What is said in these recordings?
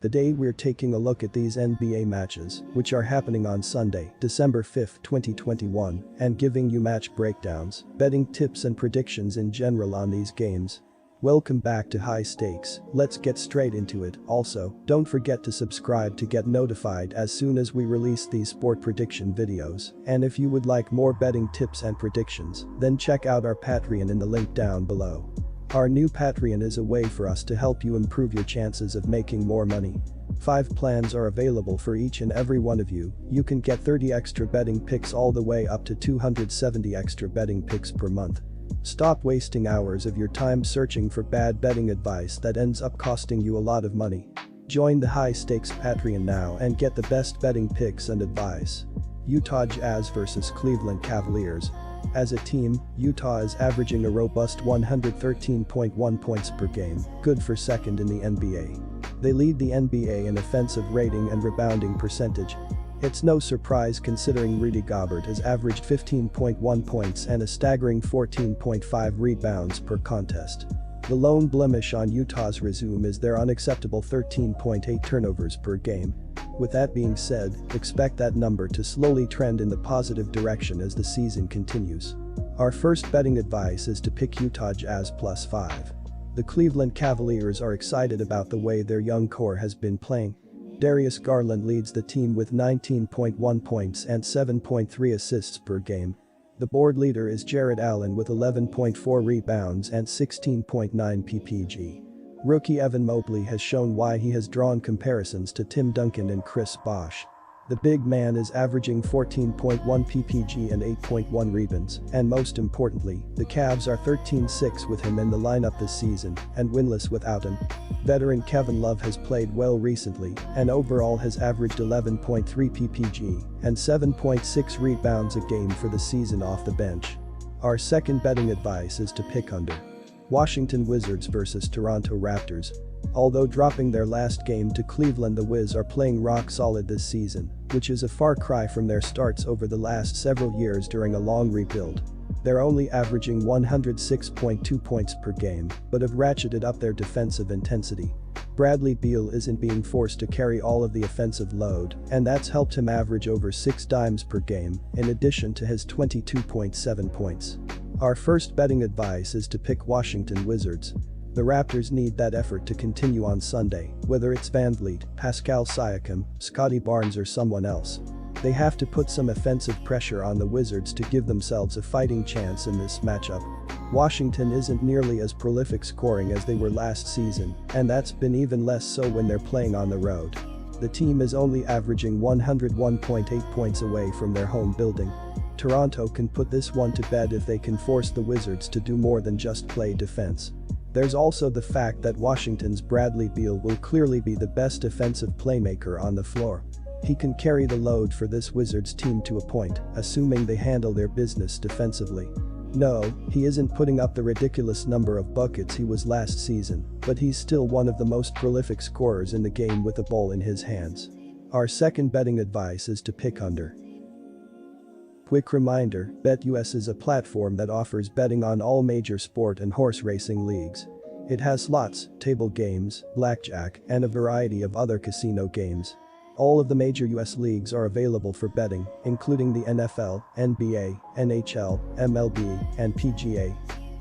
Today we're taking a look at these NBA matches, which are happening on Sunday, December 5, 2021, and giving you match breakdowns, betting tips and predictions in general on these games. Welcome back to High Stakes, let's get straight into it. Also, don't forget to subscribe to get notified as soon as we release these sport prediction videos, and if you would like more betting tips and predictions, then check out our Patreon in the link down below. Our new Patreon is a way for us to help you improve your chances of making more money. 5 plans are available for each and every one of you. You can get 30 extra betting picks all the way up to 270 extra betting picks per month. Stop wasting hours of your time searching for bad betting advice that ends up costing you a lot of money. Join the High Stakes Patreon now and get the best betting picks and advice. Utah Jazz vs Cleveland Cavaliers. As a team, Utah is averaging a robust 113.1 points per game, good for second in the NBA. They lead the NBA in offensive rating and rebounding percentage. It's no surprise considering Rudy Gobert has averaged 15.1 points and a staggering 14.5 rebounds per contest. The lone blemish on Utah's resume is their unacceptable 13.8 turnovers per game. With that being said, expect that number to slowly trend in the positive direction as the season continues. Our first betting advice is to pick Utah Jazz +5. The Cleveland Cavaliers are excited about the way their young core has been playing. Darius Garland leads the team with 19.1 points and 7.3 assists per game. The board leader is Jared Allen with 11.4 rebounds and 16.9 ppg. Rookie Evan Mobley has shown why he has drawn comparisons to Tim Duncan and Chris Bosh. The big man is averaging 14.1 ppg and 8.1 rebounds, and most importantly, the Cavs are 13-6 with him in the lineup this season and winless without him. Veteran Kevin Love has played well recently and overall has averaged 11.3 ppg and 7.6 rebounds a game for the season off the bench. Our second betting advice is to pick under. Washington Wizards vs Toronto Raptors. Although dropping their last game to Cleveland, the Wiz are playing rock solid this season, which is a far cry from their starts over the last several years during a long rebuild. They're only averaging 106.2 points per game, but have ratcheted up their defensive intensity. Bradley Beal isn't being forced to carry all of the offensive load, and that's helped him average over 6 dimes per game, in addition to his 22.7 points. Our first betting advice is to pick Washington Wizards. The Raptors need that effort to continue on Sunday, whether it's VanVleet, Pascal Siakam, Scotty Barnes or someone else. They have to put some offensive pressure on the Wizards to give themselves a fighting chance in this matchup. Washington isn't nearly as prolific scoring as they were last season, and that's been even less so when they're playing on the road. The team is only averaging 101.8 points away from their home building. Toronto can put this one to bed if they can force the Wizards to do more than just play defense. There's also the fact that Washington's Bradley Beal will clearly be the best offensive playmaker on the floor. He can carry the load for this Wizards team to a point, assuming they handle their business defensively. No, he isn't putting up the ridiculous number of buckets he was last season, but he's still one of the most prolific scorers in the game with the ball in his hands. Our second betting advice is to pick under. Quick reminder, BetUS is a platform that offers betting on all major sport and horse racing leagues. It has slots, table games, blackjack, and a variety of other casino games. All of the major US leagues are available for betting, including the NFL, NBA, NHL, MLB, and PGA.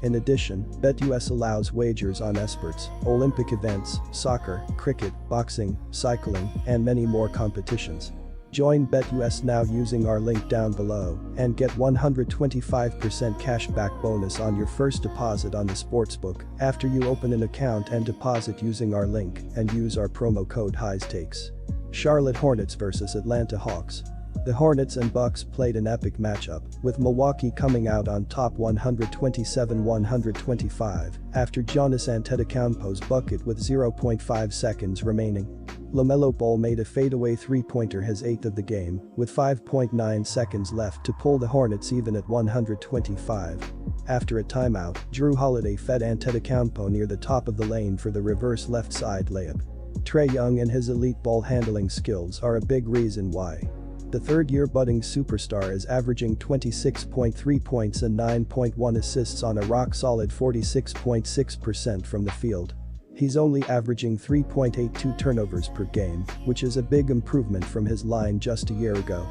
In addition, BetUS allows wagers on esports, Olympic events, soccer, cricket, boxing, cycling, and many more competitions. Join BetUS now using our link down below and get 125% cashback bonus on your first deposit on the sportsbook after you open an account and deposit using our link and use our promo code HIGHSTAKES. Charlotte Hornets vs Atlanta Hawks. The Hornets and Bucks played an epic matchup, with Milwaukee coming out on top 127-125 after Giannis Antetokounmpo's bucket with 0.5 seconds remaining. LaMelo Ball made a fadeaway three-pointer his 8th of the game, with 5.9 seconds left to pull the Hornets even at 125. After a timeout, Jrue Holiday fed Antetokounmpo near the top of the lane for the reverse left side layup. Trae Young and his elite ball handling skills are a big reason why. The third-year budding superstar is averaging 26.3 points and 9.1 assists on a rock-solid 46.6% from the field. He's only averaging 3.82 turnovers per game, which is a big improvement from his line just a year ago.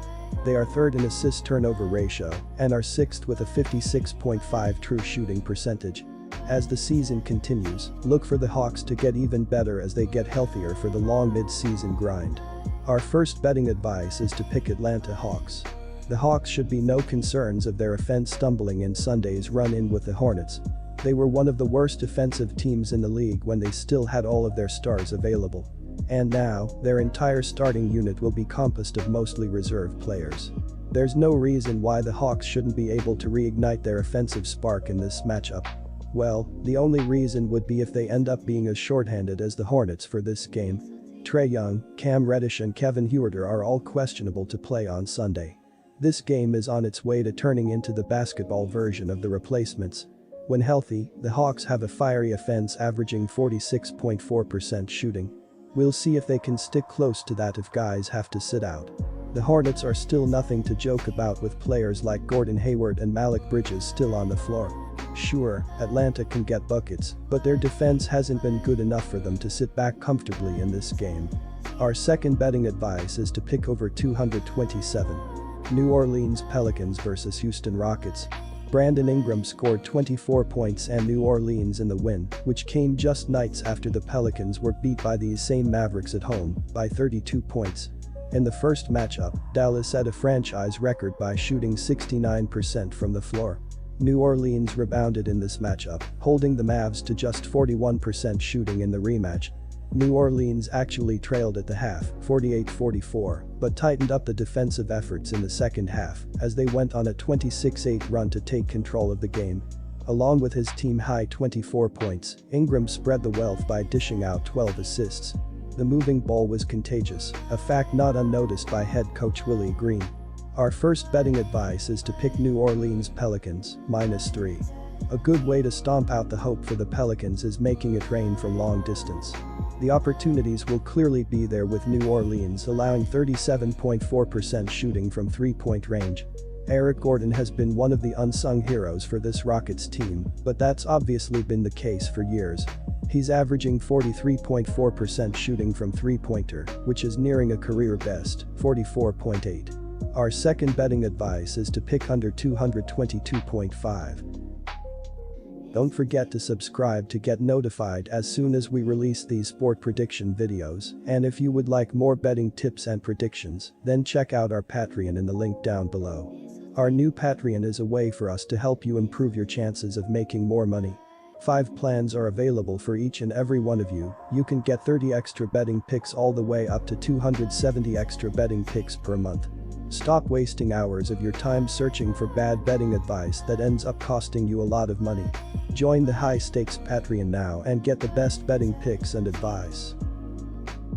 They are third in assist-turnover ratio and are sixth with a 56.5 true shooting percentage. As the season continues, look for the Hawks to get even better as they get healthier for the long mid-season grind. Our first betting advice is to pick Atlanta Hawks. The Hawks should be no concerns of their offense stumbling in Sunday's run-in with the Hornets. They were one of the worst defensive teams in the league when they still had all of their stars available. And now, their entire starting unit will be composed of mostly reserve players. There's no reason why the Hawks shouldn't be able to reignite their offensive spark in this matchup. Well, the only reason would be if they end up being as shorthanded as the Hornets for this game. Trae Young, Cam Reddish and Kevin Huerter are all questionable to play on Sunday. This game is on its way to turning into the basketball version of the replacements. When healthy, the Hawks have a fiery offense averaging 46.4% shooting. We'll see if they can stick close to that if guys have to sit out. The Hornets are still nothing to joke about with players like Gordon Hayward and Malik Bridges still on the floor. Sure, Atlanta can get buckets, but their defense hasn't been good enough for them to sit back comfortably in this game. Our second betting advice is to pick over 227. New Orleans Pelicans vs Houston Rockets. Brandon Ingram scored 24 points and New Orleans in the win, which came just nights after the Pelicans were beat by these same Mavericks at home by 32 points. In the first matchup, Dallas set a franchise record by shooting 69% from the floor. New Orleans rebounded in this matchup, holding the Mavs to just 41% shooting in the rematch. New Orleans actually trailed at the half, 48-44, but tightened up the defensive efforts in the second half as they went on a 26-8 run to take control of the game. Along with his team-high 24 points, Ingram spread the wealth by dishing out 12 assists. The moving ball was contagious, a fact not unnoticed by head coach Willie Green. Our first betting advice is to pick New Orleans Pelicans, -3. A good way to stomp out the hope for the Pelicans is making it rain from long distance. The opportunities will clearly be there with New Orleans allowing 37.4% shooting from three-point range. Eric Gordon has been one of the unsung heroes for this Rockets team, but that's obviously been the case for years. He's averaging 43.4% shooting from three-pointer, which is nearing a career best, 44.8. Our second betting advice is to pick under 222.5. Don't forget to subscribe to get notified as soon as we release these sport prediction videos, and if you would like more betting tips and predictions, then check out our Patreon in the link down below. Our new Patreon is a way for us to help you improve your chances of making more money. 5 plans are available for each and every one of you. You can get 30 extra betting picks all the way up to 270 extra betting picks per month. Stop wasting hours of your time searching for bad betting advice that ends up costing you a lot of money. Join the high-stakes Patreon now and get the best betting picks and advice.